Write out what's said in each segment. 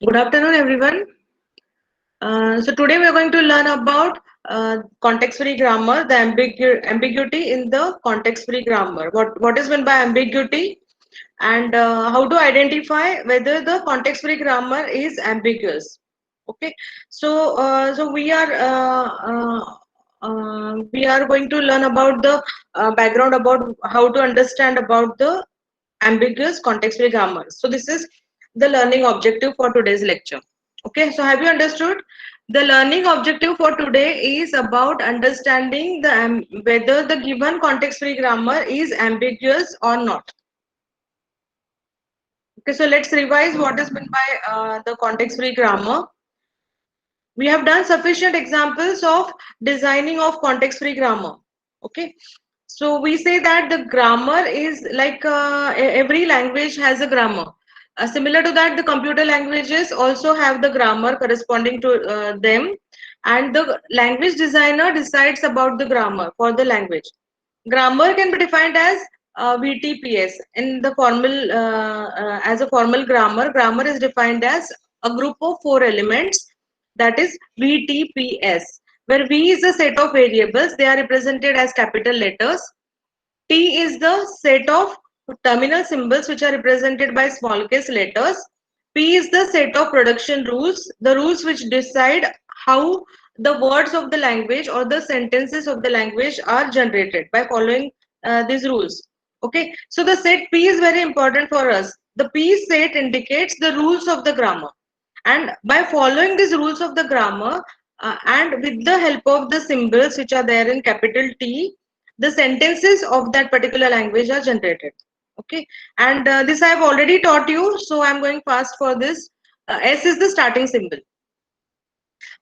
Good afternoon, everyone. So today we are going to learn about context-free grammar, the ambiguity in the context-free grammar. What is meant by ambiguity, and how to identify whether the context-free grammar is ambiguous. Okay, so we are going to learn about the background about how to understand about the ambiguous context-free grammar. So this is the learning objective for today's lecture. Okay, so have you understood? The learning objective for today is about understanding whether the given context-free grammar is ambiguous or not. Okay, so let's revise what is meant by the context-free grammar. We have done sufficient examples of designing of context-free grammar. Okay, so we say that the grammar is like every language has a grammar. Similar to that, the computer languages also have the grammar corresponding to them, and the language designer decides about the grammar for the language. Grammar can be defined as VTPS. In the formal, as a formal grammar, grammar is defined as a group of four elements, that is VTPS, where V is a set of variables. They are represented as capital letters. T is the set of terminal symbols which are represented by small case letters. P is the set of production rules, the rules which decide how the words of the language or the sentences of the language are generated by following these rules. Okay, so the set P is very important for us. The P set indicates the rules of the grammar, and by following these rules of the grammar and with the help of the symbols which are there in capital T, the sentences of that particular language are generated. Okay, and this I have already taught you, so I'm going fast for this. S is the starting symbol,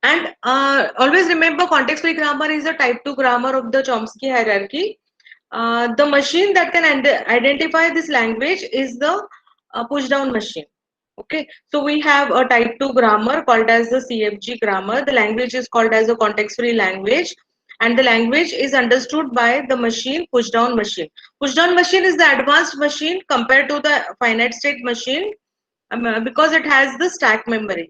and always remember context free grammar is a type 2 grammar of the Chomsky hierarchy. The machine that can identify this language is the push down machine. Okay, so we have a type 2 grammar called as the CFG grammar. The language is called as a context free language, and the language is understood by the machine, push down machine. Push down machine is the advanced machine compared to the finite state machine, because it has the stack memory.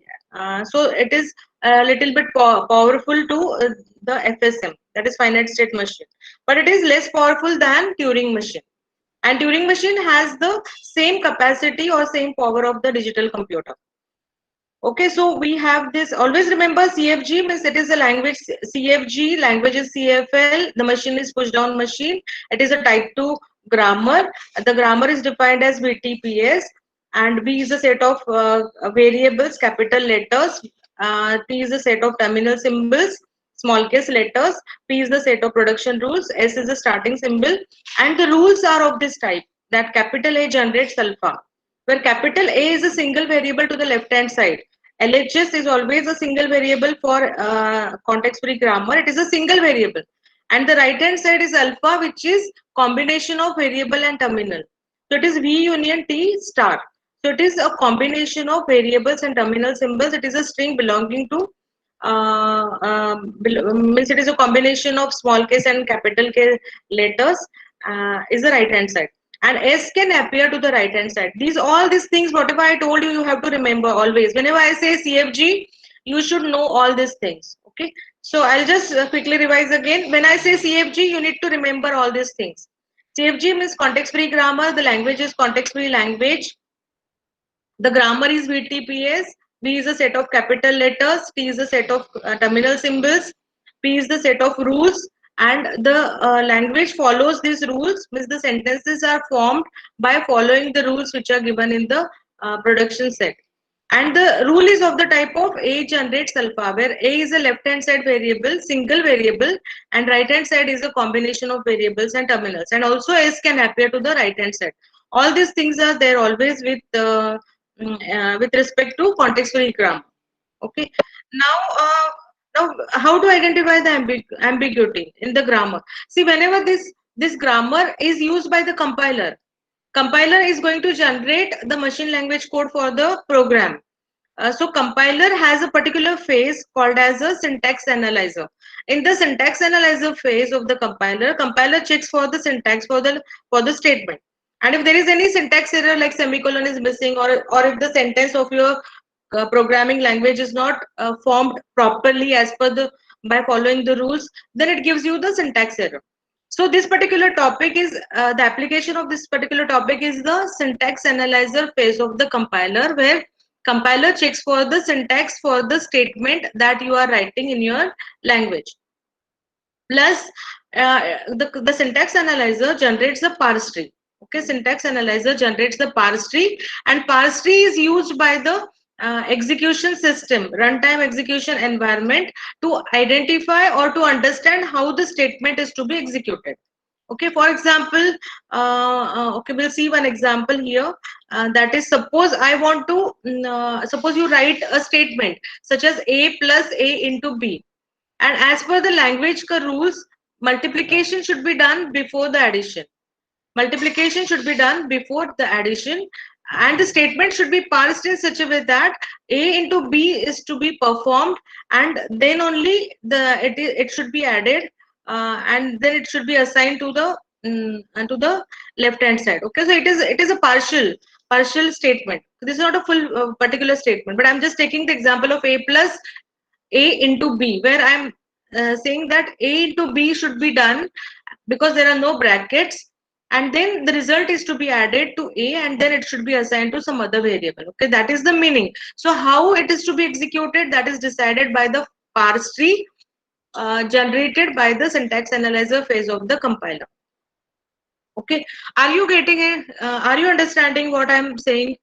So it is a little bit powerful to the FSM, that is finite state machine, but it is less powerful than Turing machine. And Turing machine has the same capacity or same power of the digital computer. Okay, so we have this. Always remember CFG means it is a language. CFG language is CFL. The machine is push down machine. It is a type 2 grammar. The grammar is defined as VTPS, and V is a set of variables, capital letters. T is a set of terminal symbols, small case letters. P is the set of production rules. S is the starting symbol, and the rules are of this type, that capital A generates alpha, where capital A is a single variable to the left hand side. LHS is always a single variable for context free grammar. It is a single variable, and the right hand side is alpha, which is combination of variable and terminal. So it is V union T star. So it is a combination of variables and terminal symbols. It is a string belonging to means it is a combination of small case and capital case letters, is the right hand side, and S can appear to the right hand side. All these things, whatever I told you, you have to remember always. Whenever I say CFG, you should know all these things. Okay, so I'll just quickly revise again. When I say CFG, you need to remember all these things. CFG means context free grammar. The language is context free language. The grammar is VTPS. V is a set of capital letters. T is a set of terminal symbols. P is the set of rules. And the language follows these rules, means the sentences are formed by following the rules which are given in the production set. And the rule is of the type of A generates alpha, where A is a left hand side variable, single variable, and right hand side is a combination of variables and terminals. And also S can appear to the right hand side. All these things are there always with respect to context free grammar. Okay. Now, how to identify the ambiguity in the grammar? See, whenever this grammar is used by the compiler is going to generate the machine language code for the program. So compiler has a particular phase called as a syntax analyzer. In the syntax analyzer phase of the compiler checks for the syntax for the statement. And if there is any syntax error like semicolon is missing, or if the sentence of your programming language is not formed properly as per the by following the rules, then it gives you the syntax error. So this particular topic is the application of this particular topic is the syntax analyzer phase of the compiler, where compiler checks for the syntax for the statement that you are writing in your language. Plus, the syntax analyzer generates the parse tree. Okay, syntax analyzer generates the parse tree, and parse tree is used by the execution system, runtime execution environment, to identify or to understand how the statement is to be executed. Okay, for example, okay, we'll see one example here. That is, suppose I want to, suppose you write a statement such as a plus a into b, and as per the language rules, multiplication should be done before the addition. Multiplication should be done before the addition, and the statement should be parsed in such a way that a into b is to be performed, and then only it should be added, and then it should be assigned to the to the left hand side. Okay, so it is a partial statement. This is not a full particular statement, but I'm just taking the example of a plus a into b, where I'm saying that a into b should be done because there are no brackets, and then the result is to be added to a, and then it should be assigned to some other variable. Okay, that is the meaning. So how it is to be executed, that is decided by the parse tree generated by the syntax analyzer phase of the compiler. Okay, are you getting it? Are you understanding what I'm saying?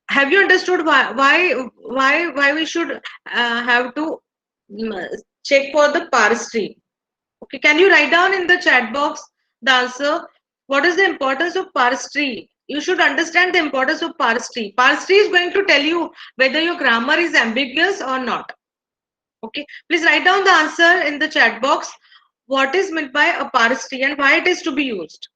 Have you understood why we should have to check for the parse tree? Okay, can you write down in the chat box the answer? What is the importance of parse tree? You should understand the importance of parse tree. Parse tree is going to tell you whether your grammar is ambiguous or not. Okay, please write down the answer in the chat box. What is meant by a parse tree and why it is to be used?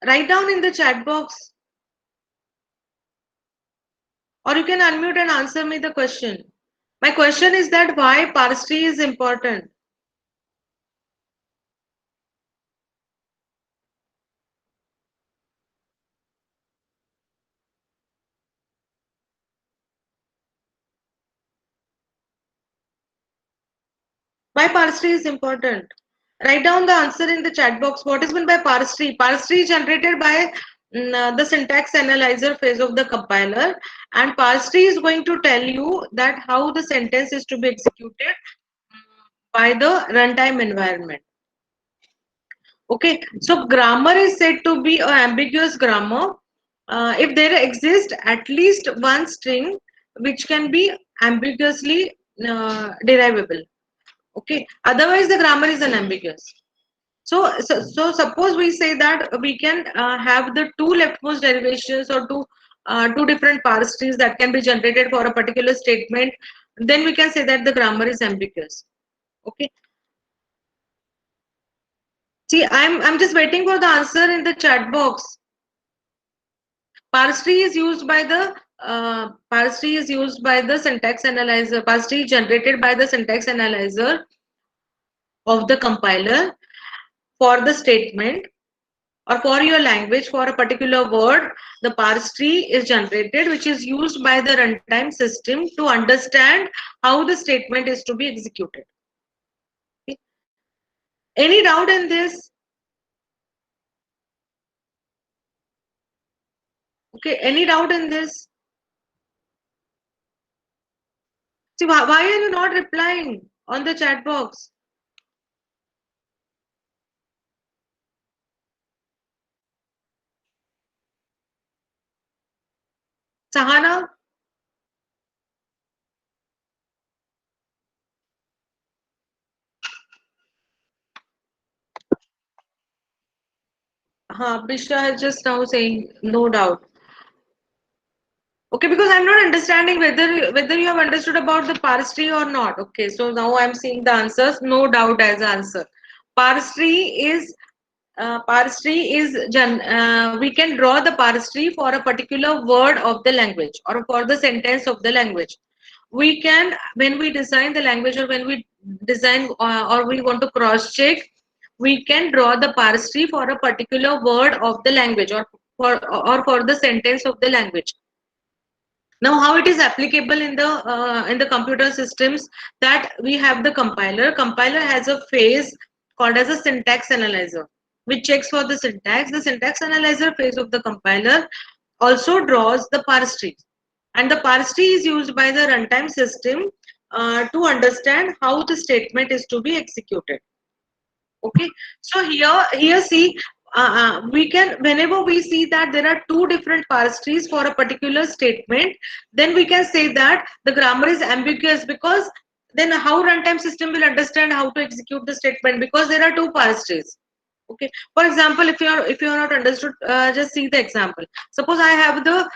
Write down in the chat box, or you can unmute and answer me the question. My question is that why parse tree is important. Why parse tree is important? Write down the answer in the chat box. What is meant by parse tree? Parse tree is generated by the syntax analyzer phase of the compiler, and parse tree is going to tell you that how the sentence is to be executed by the runtime environment. Okay, so grammar is said to be an ambiguous grammar if there exists at least one string which can be ambiguously derivable. Okay, otherwise the grammar is unambiguous. So suppose we say that we can have the two leftmost derivations, or two different parse trees that can be generated for a particular statement, then we can say that the grammar is ambiguous. Okay. See, I'm just waiting for the answer in the chat box. Parse tree is used by the syntax analyzer. Parse tree is generated by the syntax analyzer of the compiler for the statement, or for your language, for a particular word. The parse tree is generated, which is used by the runtime system to understand how the statement is to be executed. Okay. Any doubt in this? Okay, any doubt in this? See, why are you not replying on the chat box? Sahana? Bishra is just now saying no doubt. Okay, because I'm not understanding whether you have understood about the parse tree or not. Okay, so now I'm seeing the answers. No doubt as answer. Parse tree is we can draw the parse tree for a particular word of the language, or for the sentence of the language. we can, when we design the language, or when we design or we want to cross check, we can draw the parse tree for a particular word of the language, or for the sentence of the language. Now how it is applicable in the computer systems, that we have the compiler has a phase called as a syntax analyzer, which checks for the syntax. The syntax analyzer phase of the compiler also draws the parse tree, and the parse tree is used by the runtime system to understand how the statement is to be executed. Okay, so here see, we can, whenever we see that there are two different parse trees for a particular statement, then we can say that the grammar is ambiguous, because then how runtime system will understand how to execute the statement, because there are two parse trees. Okay, for example, if you are not understood, just see the example. Suppose I have the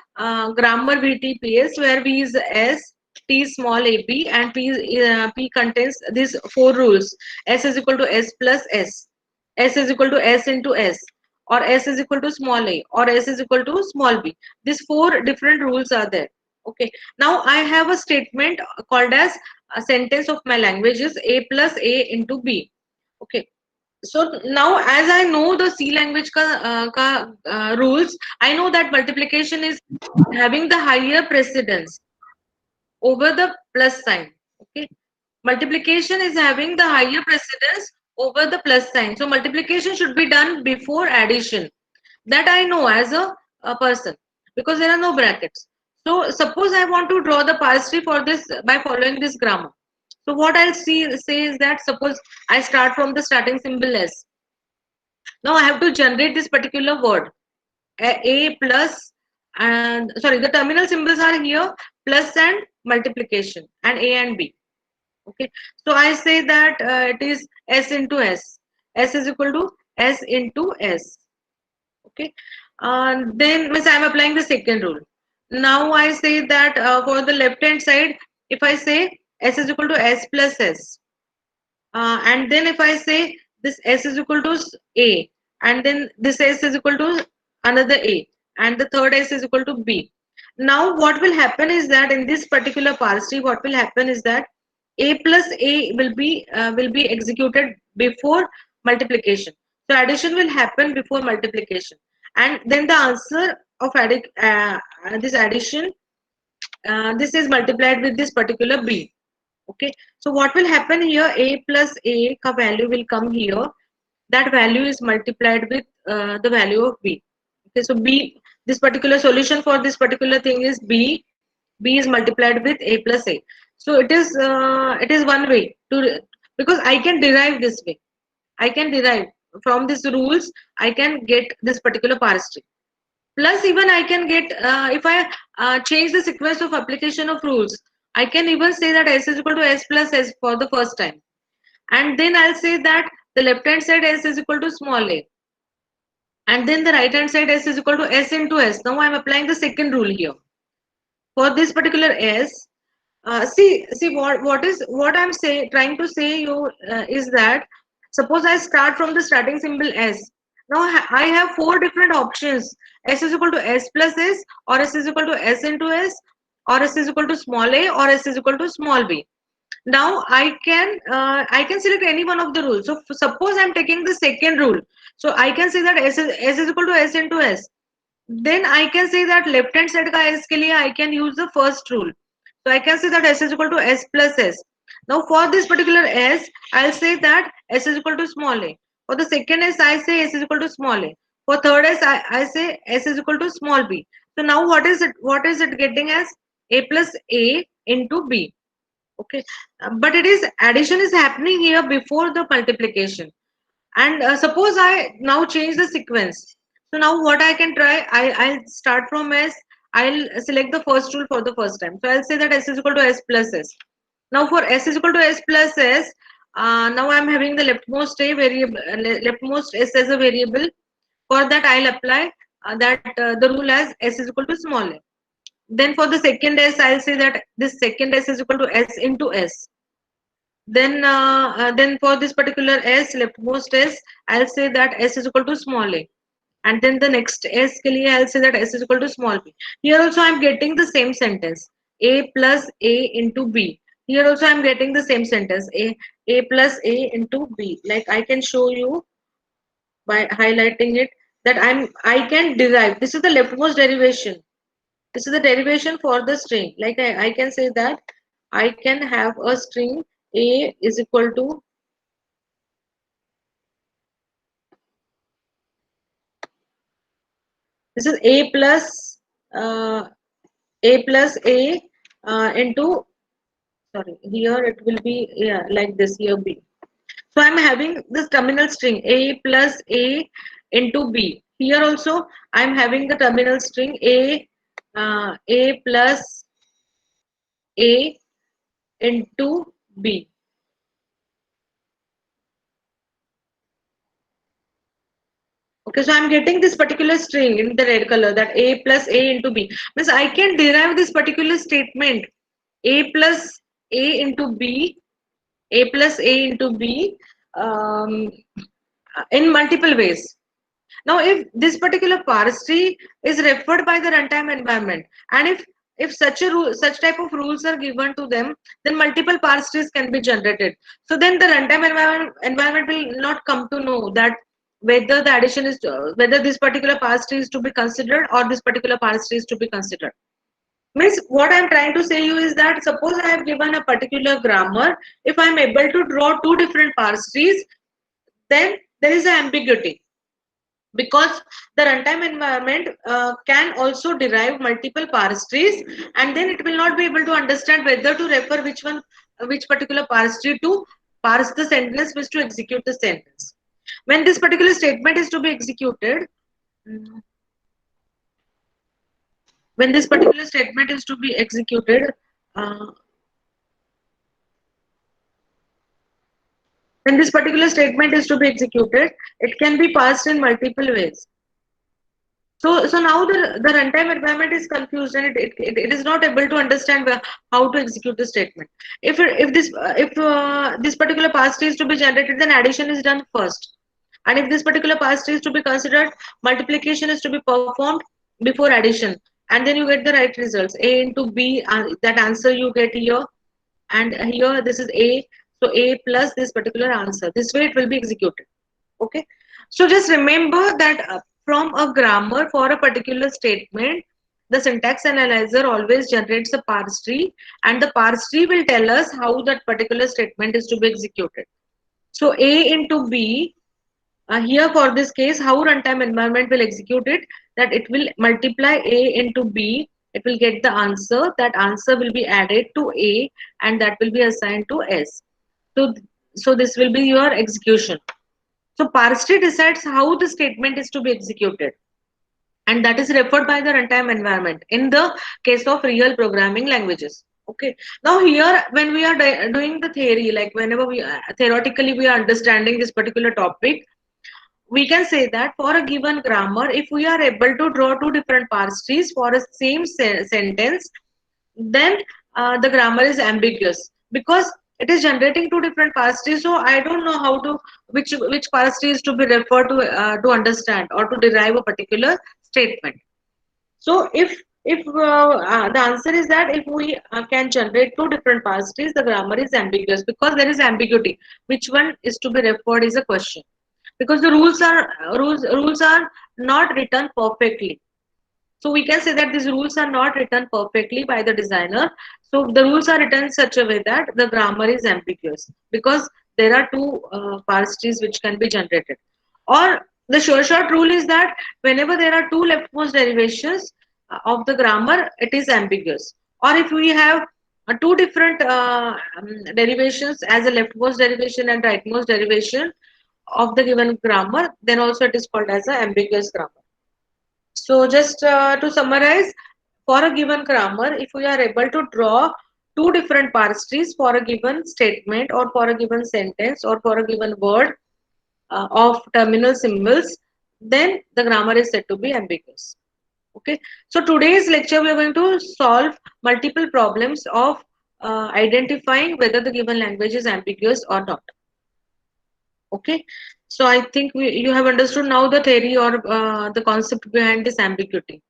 grammar VTPS, where V is S, T is small a b, and P contains these four rules: S is equal to S plus S is equal to S into S, or S is equal to small a, or S is equal to small b. These four different rules are there. Okay, now I have a statement called as a sentence of my language is A plus A into B. Okay, so now as I know the C language rules, I know that multiplication is having the higher precedence over the plus sign. Okay, multiplication is having the higher precedence over the plus sign, so multiplication should be done before addition. That I know as a person, because there are no brackets. So suppose I want to draw the parse tree for this by following this grammar. So what I'll say is that, suppose I start from the starting symbol S. Now I have to generate this particular word, a plus, and sorry, the terminal symbols are here, plus and multiplication, and a and b. Okay, so I say that it is S into S is equal to S into S. Okay, then means I am applying the second rule. Now I say that for the left hand side, if I say S is equal to S plus S, and then if I say this S is equal to A, and then this S is equal to another A, and the third S is equal to B. Now what will happen is that in this particular parse tree, what will happen is that A plus A will be executed before multiplication. So addition will happen before multiplication, and then the answer of this addition, this is multiplied with this particular B. Okay, so what will happen here, A plus A ka value will come here, that value is multiplied with the value of B. Okay, so B, this particular solution for this particular thing is B is multiplied with A plus A. So it is one way to, because I can derive this way, I can derive from these rules, I can get this particular parse tree. Plus, even I can get, if I change the sequence of application of rules, I can even say that S is equal to S plus S for the first time. And then I'll say that the left hand side S is equal to small a. And then the right hand side S is equal to S into S. Now I'm applying the second rule here. For this particular S, see what I'm trying to say you is that, suppose I start from the starting symbol S. Now I have four different options: S is equal to S plus S, or S is equal to S into S, or S is equal to small a, or S is equal to small b. Now I can select any one of the rules. So suppose I'm taking the second rule, so I can say that S is equal to S into S. Then I can say that left hand side ka S ke liye I can use the first rule. So I can say that S is equal to S plus S. Now for this particular S, I'll say that S is equal to small a. For the second S, I say S is equal to small a. For third S, I say S is equal to small b. So now what is it? What is it getting as? A plus A into B. Okay, but it is addition is happening here before the multiplication. And suppose I now change the sequence. So now what I can try, I'll start from S. I'll select the first rule for the first time. So I'll say that S is equal to S plus S. Now for S is equal to S plus S, now I'm having the leftmost a variable, leftmost S as a variable. For that I'll apply the rule as S is equal to small a. Then for the second S, I'll say that this second S is equal to S into S. Then for this particular S, leftmost S, I'll say that S is equal to small a. And then the next S ke liye I'll say that S is equal to small b. Here also I'm getting the same sentence. A plus A into B. Here also I'm getting the same sentence, A plus A into B. Like I can show you by highlighting it that I can derive. This is the leftmost derivation. This is the derivation for the string. Like I can say that I can have a string A is equal to this is uh, A plus A into, sorry, here it will be, yeah, like this, here B. So I'm having this terminal string A plus A into B. Here also I'm having the terminal string A plus A into B. Okay, so I'm getting this particular string in the red color, that A plus A into B. Means I can derive this particular statement A plus A into B, A plus A into B, um, in multiple ways. Now, if this particular parse tree is referred by the runtime environment, and if such a rule, such type of rules are given to them, then multiple parse trees can be generated. So then the runtime environment will not come to know that whether the addition is whether this particular parse tree is to be considered or this particular parse tree is to be considered. Means what I'm trying to say you is that suppose I have given a particular grammar, if I'm able to draw two different parse trees, then there is an ambiguity because the runtime environment can also derive multiple parse trees, and then it will not be able to understand whether to refer which particular parse tree to parse the sentence, which to execute the sentence. When this particular statement is to be executed, mm, when this particular statement is to be executed, uh, when this particular statement is to be executed, it can be parsed in multiple ways. So now the runtime environment is confused and it is not able to understand how to execute the statement. If this particular parse tree is to be generated, then addition is done first. And if this particular parse tree is to be considered, multiplication is to be performed before addition. And then you get the right results. A into B, that answer you get here. And here this is A. So A plus this particular answer. This way it will be executed. Okay, so just remember that from a grammar for a particular statement, the syntax analyzer always generates a parse tree, and the parse tree will tell us how that particular statement is to be executed. So A into B, here for this case, how runtime environment will execute it, that it will multiply A into B, it will get the answer, that answer will be added to A, and that will be assigned to S. So this will be your execution. So parse tree decides how the statement is to be executed, and that is referred by the runtime environment in the case of real programming languages. Okay. Now here, when we are doing the theory, like whenever we theoretically we are understanding this particular topic, we can say that for a given grammar, if we are able to draw two different parse trees for a same sentence, then the grammar is ambiguous because it is generating two different parse trees. So I don't know how to which parse tree is to be referred to understand or to derive a particular statement. So if the answer is that if we can generate two different parse trees, the grammar is ambiguous because there is ambiguity. Which one is to be referred is a question, because the rules are not written perfectly. So we can say that these rules are not written perfectly by the designer. So the rules are written in such a way that the grammar is ambiguous because there are two parse trees which can be generated. Or the sure shot rule is that whenever there are two leftmost derivations of the grammar, it is ambiguous. Or if we have two different derivations as a leftmost derivation and rightmost derivation of the given grammar, then also it is called as an ambiguous grammar. So just to summarize, for a given grammar, if we are able to draw two different parse trees for a given statement or for a given sentence or for a given word of terminal symbols, then the grammar is said to be ambiguous. Okay. So today's lecture we are going to solve multiple problems of identifying whether the given language is ambiguous or not. Okay. So I think you have understood now the theory or the concept behind this ambiguity.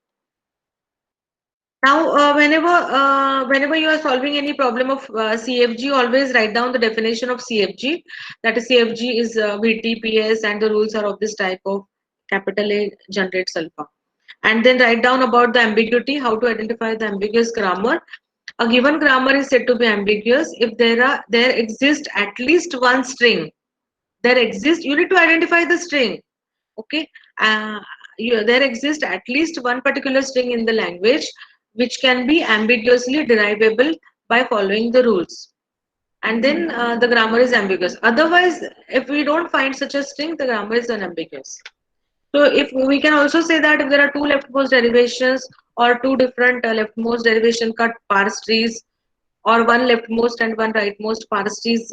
Now, whenever you are solving any problem of CFG, always write down the definition of CFG. That is, CFG is VTPS, and the rules are of this type of capital A generates alpha. And then write down about the ambiguity, how to identify the ambiguous grammar. A given grammar is said to be ambiguous if there exists at least one string. There exists. You need to identify the string. Okay, uh, there exists at least one particular string in the language which can be ambiguously derivable by following the rules, and then the grammar is ambiguous. Otherwise, if we don't find such a string, the grammar is unambiguous. So if we can also say that if there are two leftmost derivations or two different leftmost derivation cut parse trees, or one leftmost and one rightmost parse trees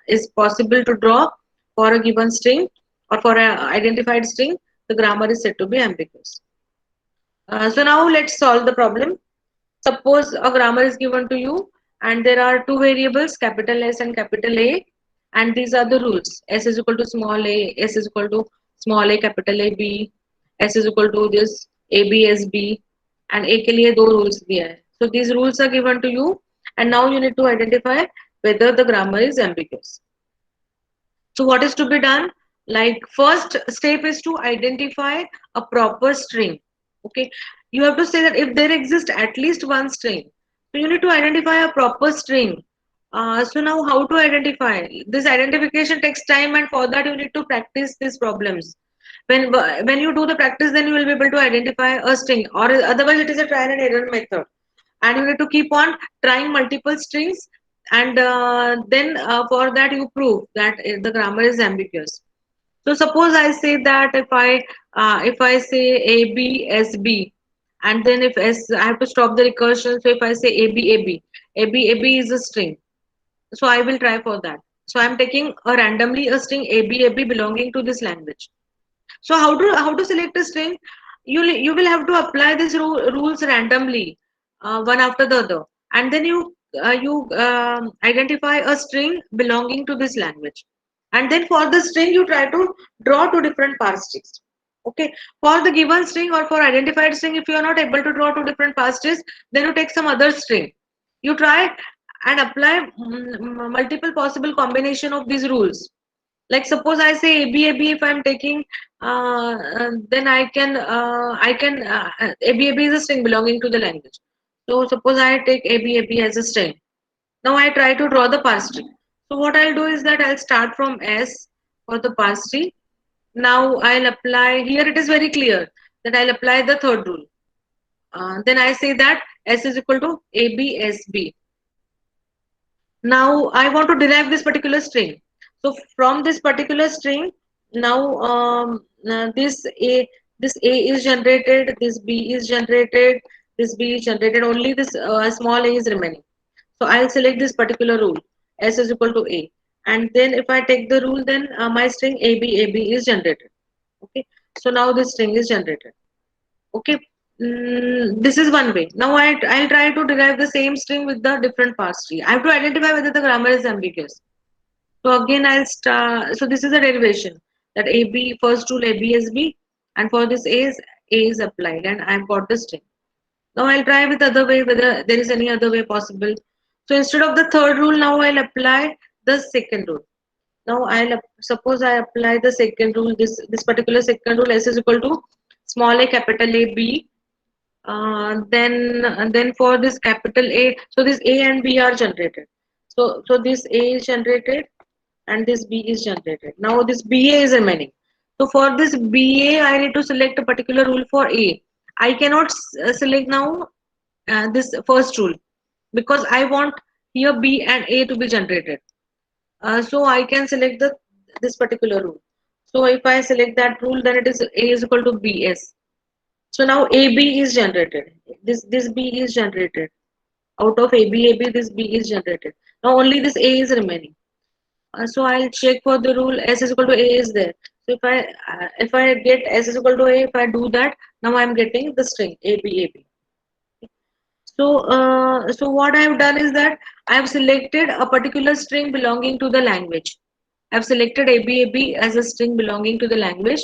is possible to draw for a given string or for an identified string, the grammar is said to be ambiguous. So now let's solve the problem. Suppose a grammar is given to you and there are two variables, capital S and capital A, and these are the rules. S is equal to small a, S is equal to small a capital A B, S is equal to this A B S B, and A के लिए दो rules दिया है. So these rules are given to you, and now you need to identify whether the grammar is ambiguous. So what is to be done? Like, first step is to identify a proper string. Okay, you have to say that if there exists at least one string, so you need to identify a proper string. So now how to identify? This identification takes time, and for that you need to practice these problems. When you do the practice, then you will be able to identify a string, or otherwise it is a trial and error method, and you need to keep on trying multiple strings, and then for that you prove that the grammar is ambiguous. So suppose I say that if I say A B S B, and then if S, I have to stop the recursion. So if I say A B A B, A B A B is a string, so I will try for that. So I'm taking a randomly a string A B A B belonging to this language. So how to select a string? You will have to apply these rules randomly, one after the other, and then you identify a string belonging to this language, and then for the string you try to draw two different parse trees. Okay, for the given string or for identified string, if you are not able to draw two different parse trees, then you take some other string. You try and apply multiple possible combination of these rules. Like suppose I say ABAB, if I'm taking, then I can ABAB is a string belonging to the language. So suppose I take ABAB as a string. Now I try to draw the parse tree. So what I'll do is that I'll start from S for the parse tree. Now I'll apply, here it is very clear that I'll apply the third rule. Then I say that S is equal to ABSB. Now I want to derive this particular string. So from this particular string, now this A is generated, this B is generated, this B is generated. Only this small a is remaining. So I'll select this particular rule, S is equal to A, and then if I take the rule, then my string AB is generated. Okay, so now this string is generated. Okay, this is one way. Now I'll try to derive the same string with the different parse tree. I have to identify whether the grammar is ambiguous. So again I'll start. So this is a derivation that AB, first rule ABSB, and for this A is applied, and I've got the string. Now I'll try with other way whether there is any other way possible. So instead of the third rule, now I'll apply the second rule. Now suppose I apply the second rule. This particular second rule, S is equal to small a capital A B. Then for this capital A, so this A and B are generated. So this A is generated and this B is generated. Now this BA is remaining. So for this BA, I need to select a particular rule for A. I cannot select now this first rule because I want here B and A to be generated. So I can select this particular rule. So if I select that rule, then it is A is equal to BS. So now AB is generated. This B is generated. Out of AB, this B is generated. Now only this A is remaining. So I'll check for the rule S is equal to A is there. So if I get S is equal to A, if I do that, now I'm getting the string AB. So what I have done is that I have selected a particular string belonging to the language. I have selected ABAB as a string belonging to the language,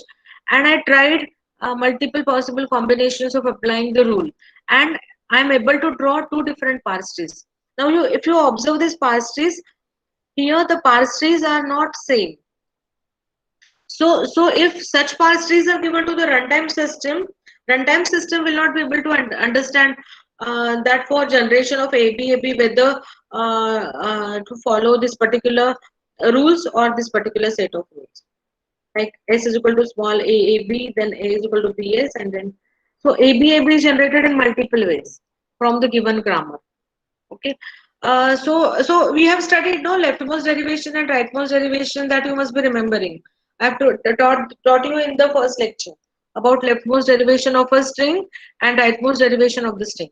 and I tried multiple possible combinations of applying the rule. And I am able to draw two different parse trees. Now, if you observe these parse trees, here the parse trees are not same. So if such parse trees are given to the runtime system will not be able to understand that for generation of AB whether to follow this particular rules or this particular set of rules. Like S is equal to small a, then A is equal to bs, and then so AB is generated in multiple ways from the given grammar. Okay. So we have studied no leftmost derivation and rightmost derivation, that you must be remembering. I have taught you in the first lecture about leftmost derivation of a string and rightmost derivation of the string.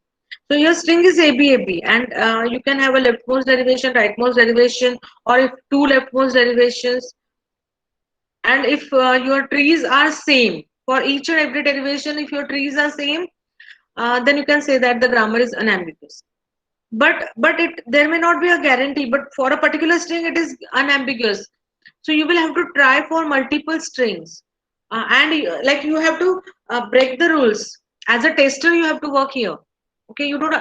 So your string is AB, and you can have a leftmost derivation, rightmost derivation, or if two leftmost derivations, and if your trees are same for each and every derivation, if your trees are same, then you can say that the grammar is unambiguous. But it there may not be a guarantee, but for a particular string it is unambiguous. So you will have to try for multiple strings, like you have to break the rules. As a tester you have to work here. Okay, you don't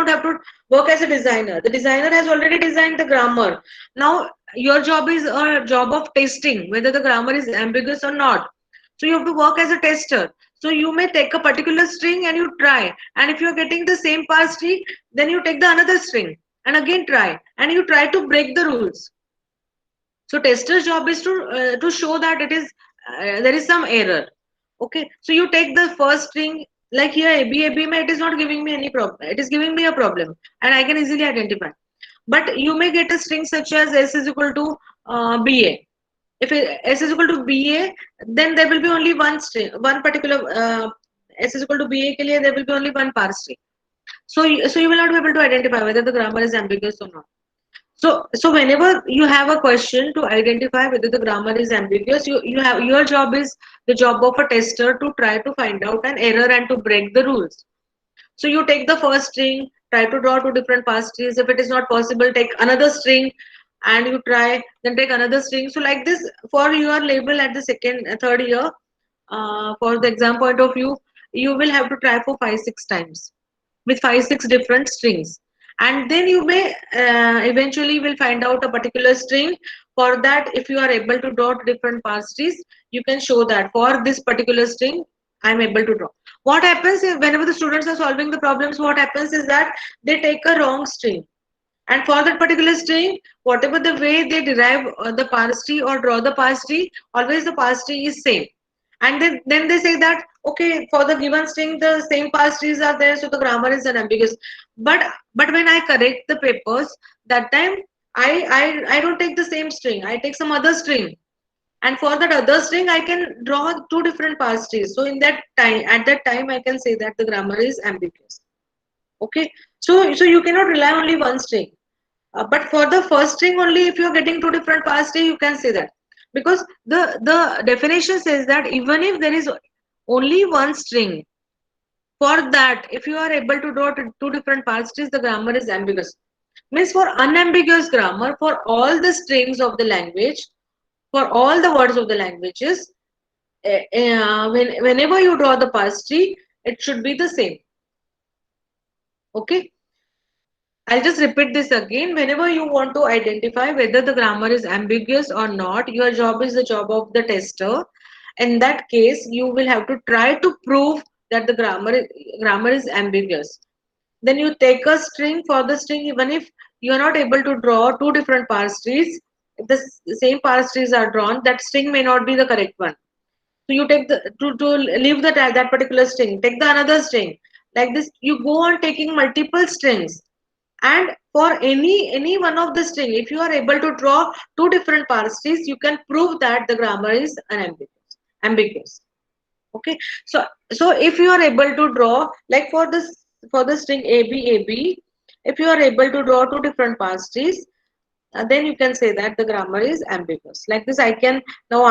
have to work as a designer. The designer has already designed the grammar. Now your job is a job of testing whether the grammar is ambiguous or not. So you have to work as a tester. So you may take a particular string and you try, and if you are getting the same parse tree, then you take the another string and again try, and you try to break the rules. So tester's job is to show that there is some error. Okay, so you take the first string, like here AB it is not giving me any problem. It is giving me a problem, and I can easily identify. But you may get a string such as S is equal to BA. If S is equal to BA, then there will be only one string, one particular S is equal to BA के लिए there will be only one parse tree. So you will not be able to identify whether the grammar is ambiguous or not. So whenever you have a question to identify whether the grammar is ambiguous, you have your job is the job of a tester to try to find out an error and to break the rules. So you take the first string, try to draw two different parse trees. If it is not possible, take another string and you try, then take another string. So like this, for your label at the third year, for the exam point of view, you will have to try for 5-6 times with 5-6 different strings, and then you may eventually will find out a particular string. For that, if you are able to draw different parse trees, you can show that for this particular string I am able to draw. What happens is whenever the students are solving the problems, what happens is that they take a wrong string, and for that particular string, whatever the way they derive the parse tree or draw the parse tree, always the parse tree is same. And then they say that, okay, for the given string, the same parse trees are there, so the grammar is unambiguous. But when I correct the papers, that time I don't take the same string. I take some other string. And for that other string, I can draw two different parse trees. So in that time, at that time, I can say that the grammar is ambiguous. Okay, so you cannot rely only one string. But for the first string only, if you are getting two different parse tree, you can say that, because the definition says that even if there is only one string, for that if you are able to draw two different parse trees, the grammar is ambiguous. Means for unambiguous grammar, for all the strings of the language, for all the words of the languages, whenever you draw the parse tree, it should be the same. Okay. I'll just repeat this again. Whenever you want to identify whether the grammar is ambiguous or not, your job is the job of the tester. In that case, you will have to try to prove that the grammar is ambiguous. Then you take a string. For the string, even if you are not able to draw two different parse trees, if the same parse trees are drawn, that string may not be the correct one. So you take the to leave that particular string, take the another string. Like this, you go on taking multiple strings, and for any one of the string, if you are able to draw two different parse trees, you can prove that the grammar is ambiguous. Okay, so if you are able to draw, like for the string AB, if you are able to draw two different parse trees, then you can say that the grammar is ambiguous. Like this, I can now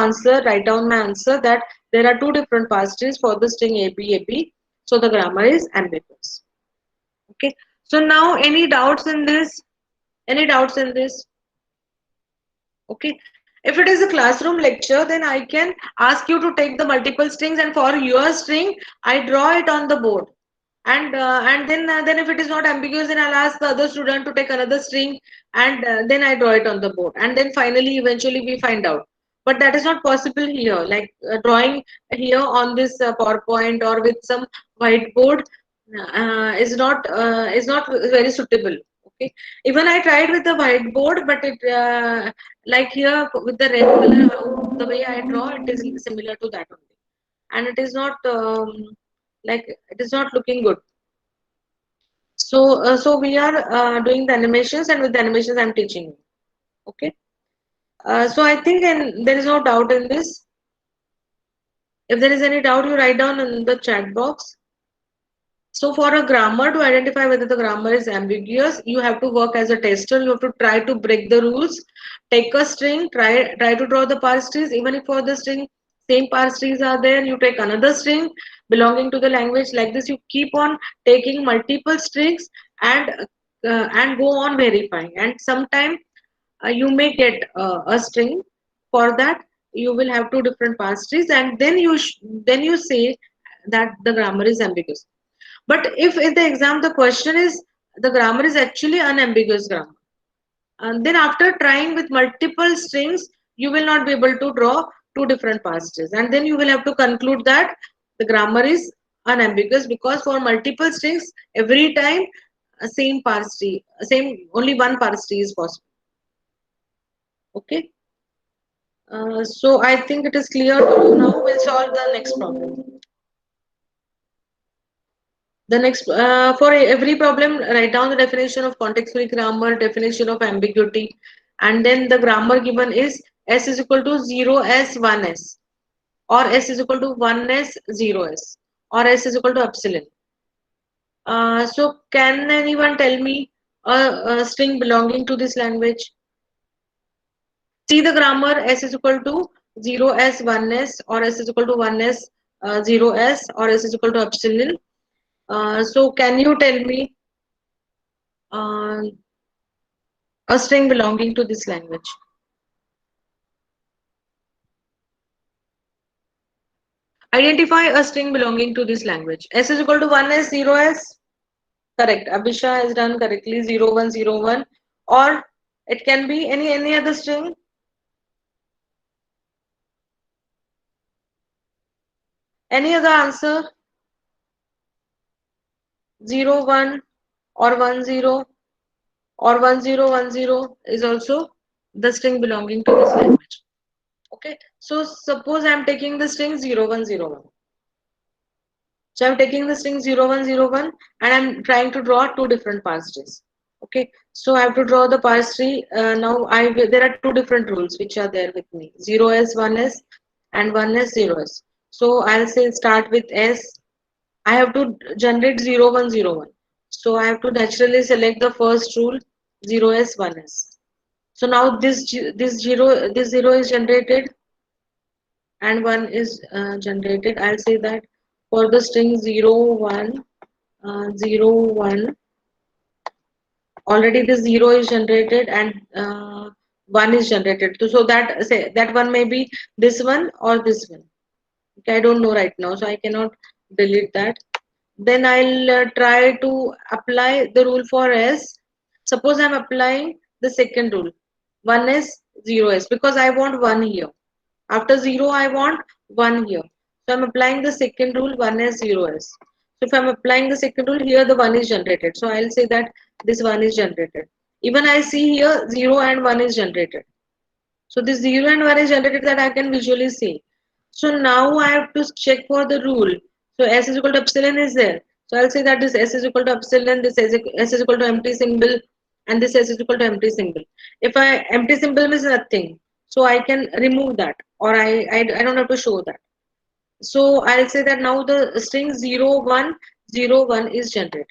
write down my answer that there are two different parse trees for the string AB, so the grammar is ambiguous. Okay, so now any doubts in this? Any doubts in this? Okay, if it is a classroom lecture, then I can ask you to take the multiple strings, and for your string, I draw it on the board. And then if it is not ambiguous, then I'll ask the other student to take another string, and then I draw it on the board, and then finally eventually we find out. But that is not possible here, like drawing here on this PowerPoint or with some whiteboard is not very suitable. Okay, even I tried with the whiteboard, but it like here with the red color, the way I draw it is similar to that only, and it is not like it is not looking good. So we are doing the animations, and with the animations I'm teaching you. Okay. So I think, and there is no doubt in this. If there is any doubt, you write down in the chat box. So for a grammar, to identify whether the grammar is ambiguous, you have to work as a tester. You have to try to break the rules. Take a string, try to draw the parse trees. Even if for the string same parse trees are there, you take another string belonging to the language. Like this, you keep on taking multiple strings and go on verifying. And sometime you may get a string. For that, you will have two different parse trees, and then you say that the grammar is ambiguous. But if in the exam the question is the grammar is actually unambiguous grammar, and then after trying with multiple strings, you will not be able to draw two different passages, and then you will have to conclude that the grammar is unambiguous, because for multiple strings, every time same parse tree, same only one parse tree is possible. Okay. So I think it is clear to you now. We'll solve the next problem. The next, for every problem, write down the definition of context-free grammar, definition of ambiguity, and then the grammar given is S is equal to 0s 1s, or S is equal to 1s 0s, or S is equal to epsilon. So can anyone tell me a string belonging to this language? See the grammar. S is equal to 0s 1s, or S is equal to 1s 0s, or S is equal to epsilon. So can you tell me uh, a string belonging to this language? Identify a string belonging to this language. S is equal to 1s 0s. Correct. Abhisha has done correctly. 0101, or it can be any other string. Any other answer? 01 or 10 or 1010 is also the string belonging to this language. Okay. So suppose I am taking the string 0101. So I'm taking the string 0101 and I'm trying to draw two different parse trees. Okay, so I have to draw the parse tree. Now there are two different rules which are there with me: 0s 1s and 1s 0s. So I'll say start with s. I have to generate 0101. So I have to naturally select the first rule, 0s 1s. So now this zero is generated and 1 is generated. I'll say that for the string 01 already the 0 is generated, and 1 is generated. So that say that one may be this one or this one. Okay, I don't know right now, so I cannot delete that. Then I'll try to apply the rule for s. Suppose I'm applying the second rule, 1s 0s, because I want 1 here. After 0, I want 1 here. So I'm applying the second rule, 1s 0s. So if I'm applying the second rule, here the 1 is generated. So I'll say that this 1 is generated. Even I see here 0 and 1 is generated. So this 0 and 1 is generated, that I can visually see. So now I have to check for the rule. So S is equal to epsilon is there. So I'll say that this S is equal to epsilon, this S is equal to empty symbol, and this S is equal to empty symbol. If I empty symbol means nothing, so I can remove that, or I don't have to show that. So I'll say that now the string 0101 is generated.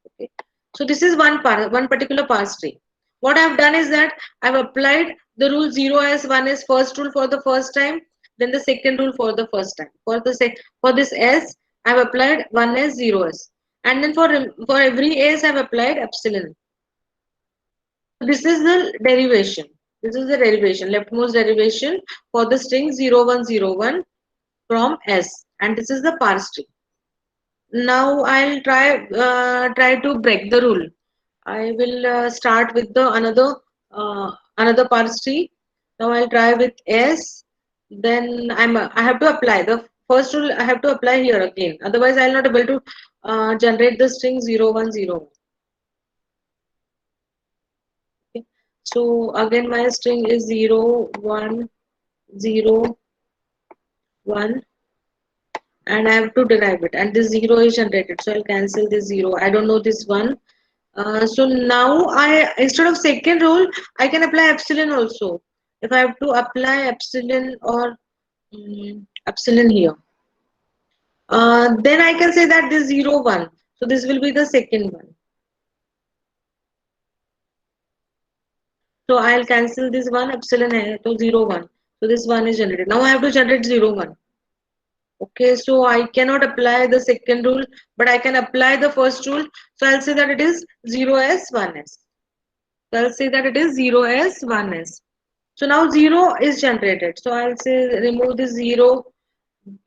Okay. So this is one particular parse tree. What I've done is that I've applied the rule 0s1 first rule for the first time, then the second rule for the first time. For this s, I've applied 1s 0s, and then for every s I've applied epsilon. This is the derivation. This is the derivation, leftmost derivation for the string 0101 from s, and this is the parse tree. Now I'll try to break the rule. I will start with the another parse tree. Now I'll try with S. Then I have to apply the first rule. I have to apply here again. Otherwise, I'll not able to generate the string 0 1 0. Okay. So again, my string is 0 1 0 1, and I have to derive it. And this 0 is generated. So I'll cancel this 0. I don't know this one. So now I, instead of second rule, I can apply epsilon also. If I have to apply epsilon or epsilon here, then I can say that this 0 1. So this will be the second one. So I'll cancel this one epsilon hai, so 0 1. So this one is generated. Now I have to generate 0 1. Okay, so I cannot apply the second rule, but I can apply the first rule. So I'll say that it is 0s 1s. So I'll say that it is 0s 1s. So now 0 is generated. So I'll say remove the 0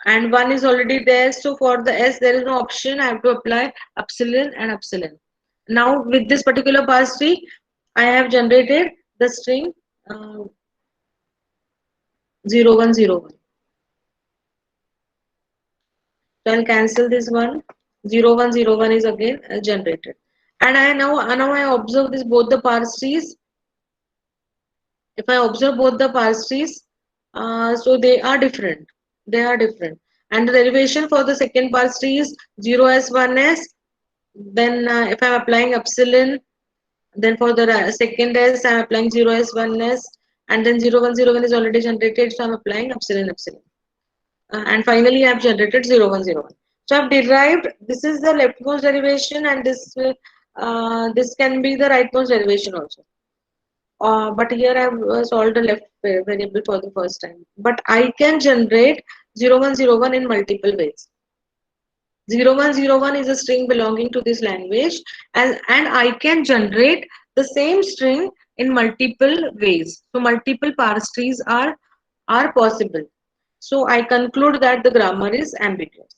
and 1 is already there. So for the S, there is no option. I have to apply epsilon and epsilon. Now with this particular parse tree, I have generated the string uh, 0 1 0 1. So I'll cancel this one. 0 1 0 1 is again generated. And now I observe this both the parse trees. If I observe both the parse trees, so they are different. They are different. And the derivation for the second parse tree is 0s 1s. Then if I'm applying epsilon, then for the second s, I'm applying 0s 1s. And then 0 1 0 1 is already generated, so I'm applying epsilon epsilon. And finally, I've generated 0 1 0 1. So I've derived, this is the leftmost derivation, and this can be the rightmost derivation also. But here I have solved a left variable for the first time. But I can generate 0 1 0 1 in multiple ways. 0 1 0 1 is a string belonging to this language, and I can generate the same string in multiple ways. So multiple parse trees are possible. So I conclude that the grammar is ambiguous.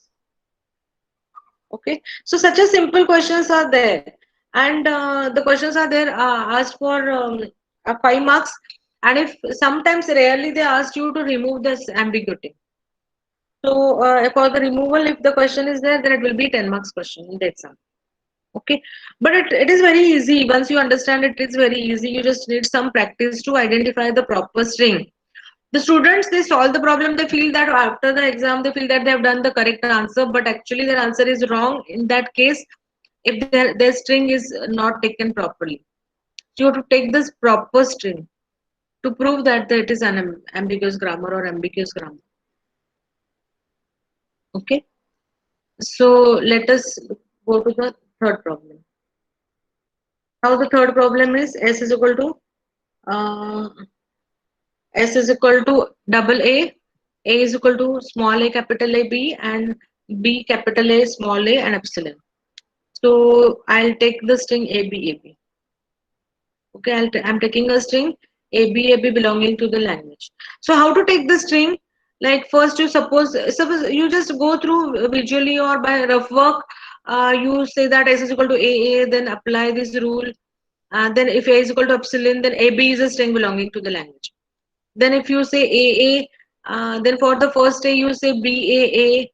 Okay, so such a simple questions are there, and the questions are there asked for 5 marks, and if sometimes rarely they ask you to remove this ambiguity. So for the removal, if the question is there, then it will be 10 marks question in the exam. Okay, but it is very easy. Once you understand it, it's very easy. You just need some practice to identify the proper string. The students, they solve the problem, they feel that after the exam they feel that they have done the correct answer, but actually their answer is wrong in that case if their string is not taken properly. So you have to take this proper string to prove that it is an ambiguous grammar or ambiguous grammar. Okay, so let us go to the third problem. Now the third problem is uh, s is equal to double a is equal to small a capital A B, and B capital A small a and epsilon. So I'll take the string A B A B. Okay, I'm taking a string A B A B belonging to the language. So how to take the string? Like first you suppose you just go through visually or by rough work. You say that S is equal to A, then apply this rule. Then if A is equal to epsilon, then A B is a string belonging to the language. Then if you say AA, then for the first A you say BAA,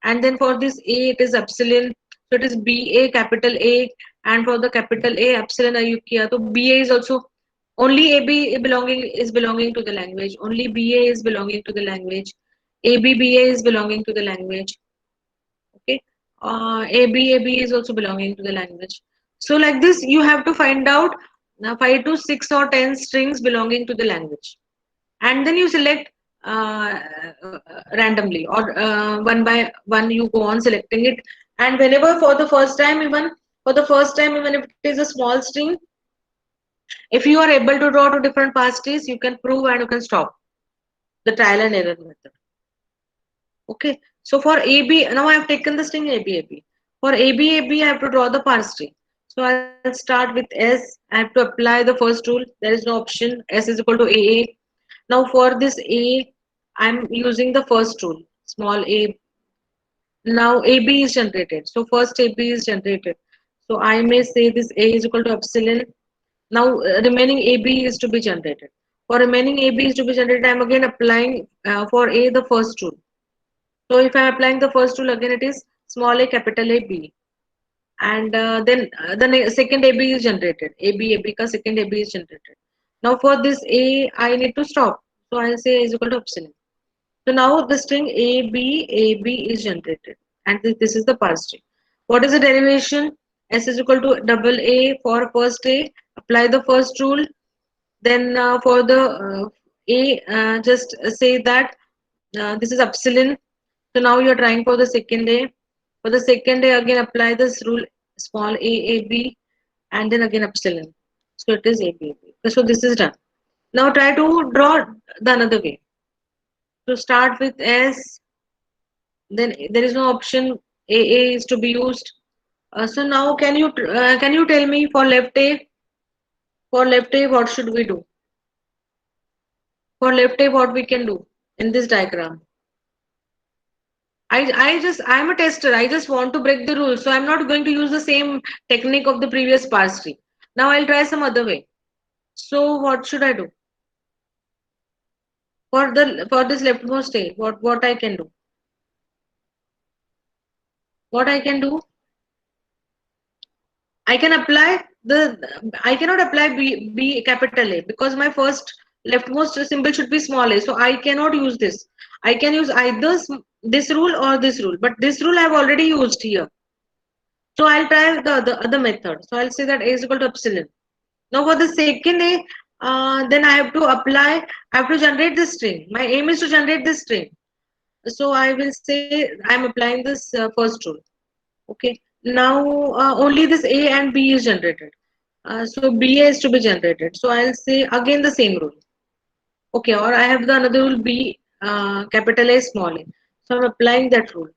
and then for this A it is epsilon, so it is BA capital A, and for the capital A epsilon you kiya. So BA is also only AB belonging to the language. Only BA is belonging to the language. ABBA is belonging to the language. Okay, AB is also belonging to the language. So like this, you have to find out 5 to 6 or 10 strings belonging to the language, and then you select randomly, or one by one you go on selecting it. And whenever for the first time, even if it is a small string, if you are able to draw to different parse trees, you can prove and you can stop the trial and error method. Okay, so for AB, now I have taken the string ABAB. For ABAB I have to draw the parse tree. So I'll start with S. I have to apply the first rule. There is no option. S is equal to AA. Now for this A, I'm using the first rule, small a. Now AB is generated. So first AB is generated. So I may say this A is equal to epsilon. Now remaining AB is to be generated. For remaining AB is to be generated, I am again applying for A the first rule. So if I am applying the first rule again, it is small a capital A B. And then the second AB is generated. AB ka second AB is generated. Now for this A, I need to stop. So I'll say A is equal to epsilon. So now the string AB is generated, and this is the parse string. What is the derivation? S is equal to double A for first A. Apply the first rule. Then for the A, just say that this is epsilon. So now you are trying for the second A. For the second A, again apply this rule small a b, and then again epsilon. So it is AB. So this is done. Now try to draw the another way. To start with S, then there is no option AA is to be used. So now can you tell me for left A what should we do? For left A what we can do in this diagram? I'm a tester. I just want to break the rules. So I'm not going to use the same technique of the previous parse tree. Now I'll try some other way. So what should I do? For this leftmost A, what I can do? What I can do? I can apply I cannot apply B capital A because my first leftmost symbol should be small a. So I cannot use this. I can use either this rule or this rule, but this rule I have already used here. So I'll try the other method. So I'll say that A is equal to epsilon. Now for the second A, then I have to apply, I have to generate this string. My aim is to generate this string. So I will say I'm applying this first rule. Okay. Now only this A and B is generated. So BA is to be generated. So I'll say again the same rule. Okay, or I have the another rule B capital A small a. So I'm applying that rule.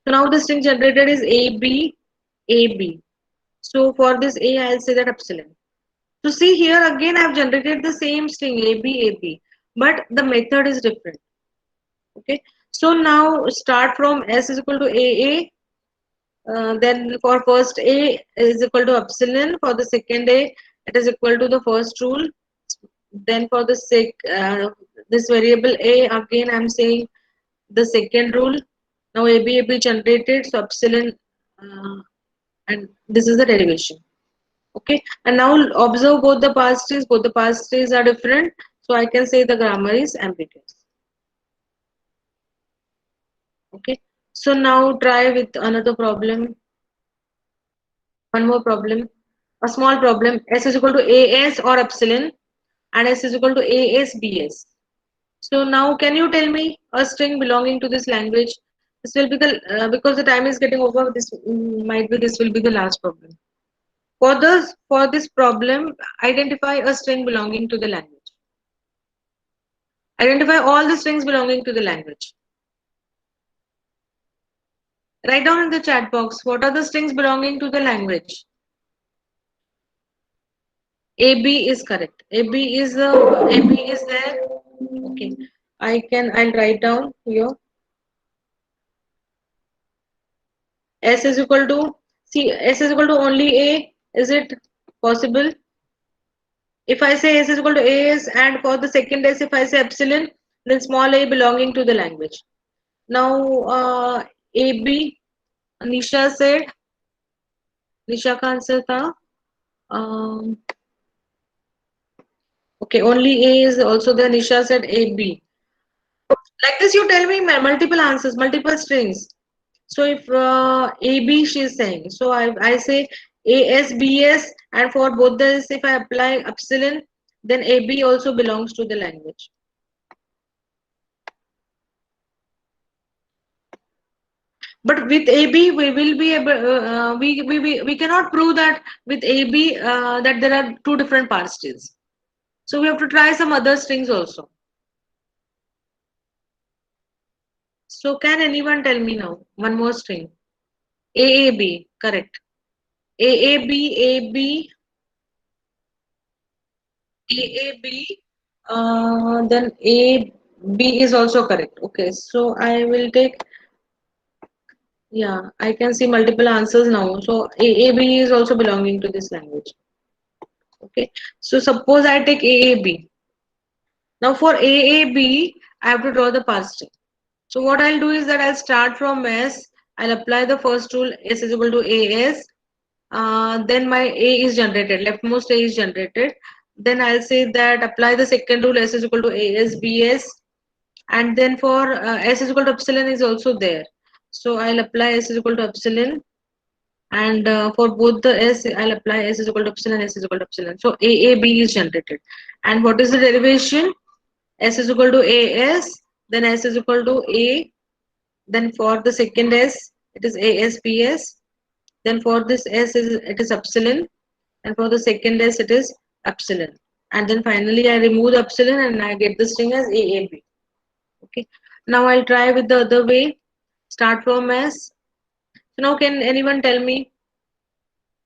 So now the string generated is AB, AB. So for this A, I'll say that epsilon. So see here again I've generated the same string AB, AB, but the method is different. Okay. So now start from S is equal to AA. Then for first A is equal to epsilon. For the second A, it is equal to the first rule. Then for the this variable A, again I'm saying the second rule. Now AB generated, so epsilon, and this is the derivation. Okay, and now observe both the parse trees are different, so I can say the grammar is ambiguous. Okay, so now try with another problem, one more problem, a small problem. S is equal to AS or epsilon, and S is equal to ASBS. So now can you tell me a string belonging to this language? This will be the because the time is getting over, this might be this will be the last problem. For this problem, identify a string belonging to the language. Identify all the strings belonging to the language. Write down in the chat box what are the strings belonging to the language. AB is correct. AB is there. Okay, I'll write down here. S is equal to S is equal to only A. Is it possible? If I say S is equal to AS, and for the second S, if I say epsilon, then small a belonging to the language. Now AB, Nisha said, Nisha का answer था okay, only A is also there. Nisha said AB. Like this, you tell me multiple answers, multiple strings. So if AB she is saying, so I say ASBS, and for both this, if I apply epsilon, then AB also belongs to the language. But with AB, we will be able, we cannot prove that with AB that there are two different parse trees. So we have to try some other strings also. So can anyone tell me now one more string? AAB, correct. AAB, AB, AAB, then AB is also correct. Okay, so I will take Yeah, I can see multiple answers now. So AAB is also belonging to this language. Okay. So suppose I take AAB. Now for AAB, I have to draw the parse tree. So what I'll do is that I'll start from S. I'll apply the first rule. S is equal to AS. Then my A is generated. Leftmost A is generated. Then I'll say that apply the second rule. S is equal to AS and then for S is equal to epsilon is also there. So I'll apply S is equal to epsilon, and for both the S I'll apply S is equal to epsilon, S is equal to epsilon. So AAB is generated. And what is the derivation? S is equal to AS, then S is equal to A, then for the second S it is ASBS, then for this S it is epsilon, and for the second S it is epsilon, and then finally I remove the epsilon and I get the string as AAB. Okay, now I'll try with the other way. Start from S. So now can anyone tell me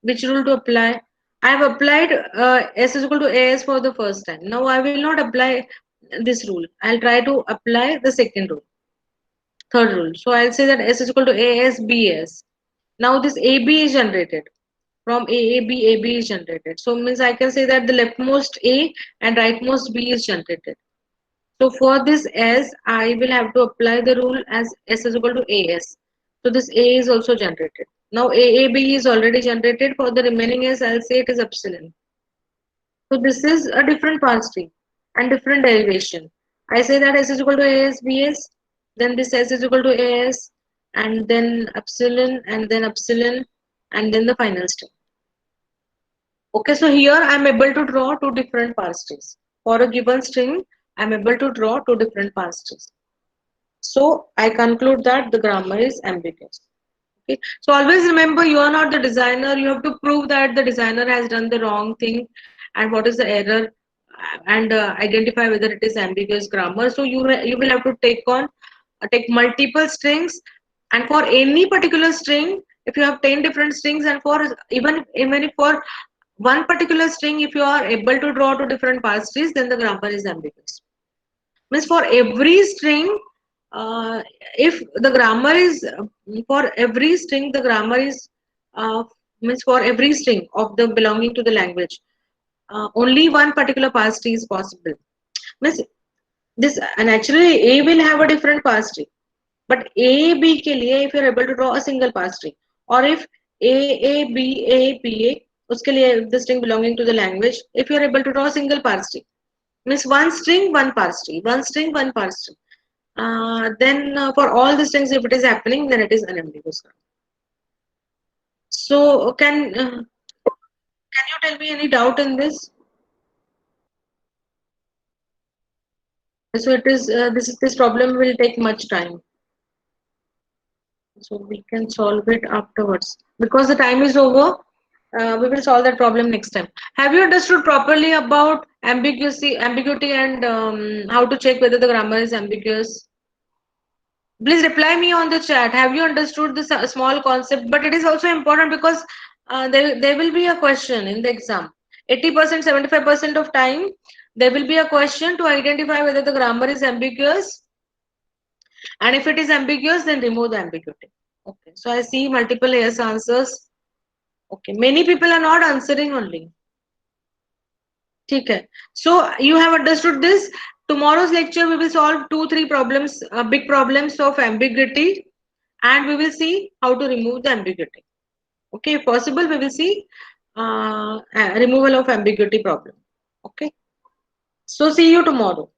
which rule to apply? I have applied S is equal to AS for the first time. Now I will not apply this rule. I'll try to apply the second rule, third rule. So I'll say that S is equal to ASBS. Now this AB is generated. From AAB, AB is generated. So means I can say that the leftmost A and rightmost B is generated. So for this S, I will have to apply the rule as S is equal to AS. So this A is also generated. Now AAB is already generated. For the remaining S, I'll say it is epsilon. So this is a different parse tree and different derivation. I say that S is equal to AS, then this S is equal to AS, and then epsilon, and then the final string. Okay, so here I'm able to draw two different parse trees. For a given string, I'm able to draw two different parse trees. So I conclude that the grammar is ambiguous. Okay. So always remember you are not the designer. You have to prove that the designer has done the wrong thing and what is the error and identify whether it is ambiguous grammar. So you will have to take multiple strings, and for any particular string, if you have 10 different strings, and for even if for one particular string, if you are able to draw two different parse trees, then the grammar is ambiguous. Means for every string, uh, if the grammar is for every string, the grammar is uh, means for every string of the belonging to the language, only one particular parse tree is possible. Means this, and actually A will have a different parse tree, but A B के लिए if you are able to draw a single parse tree, or if A उसके लिए the string belonging to the language, if you are able to draw a single parse tree, means one string one parse tree, one string one parse tree. Then for all the strings, if it is happening, then it is unambiguous. So can you tell me any doubt in this? So it is this problem will take much time. So we can solve it afterwards because the time is over. We will solve that problem next time. Have you understood properly about ambiguity, and how to check whether the grammar is ambiguous? Please reply me on the chat. Have you understood this small concept? But it is also important because there will be a question in the exam. 80%, 75% of time, there will be a question to identify whether the grammar is ambiguous. And if it is ambiguous, then remove the ambiguity. Okay. So I see multiple yes answers. Okay. Many people are not answering only. Okay. So you have understood this. Tomorrow's lecture, we will solve 2-3 problems, big problems of ambiguity, and we will see how to remove the ambiguity. Okay, if possible, we will see removal of ambiguity problem. Okay, so see you tomorrow.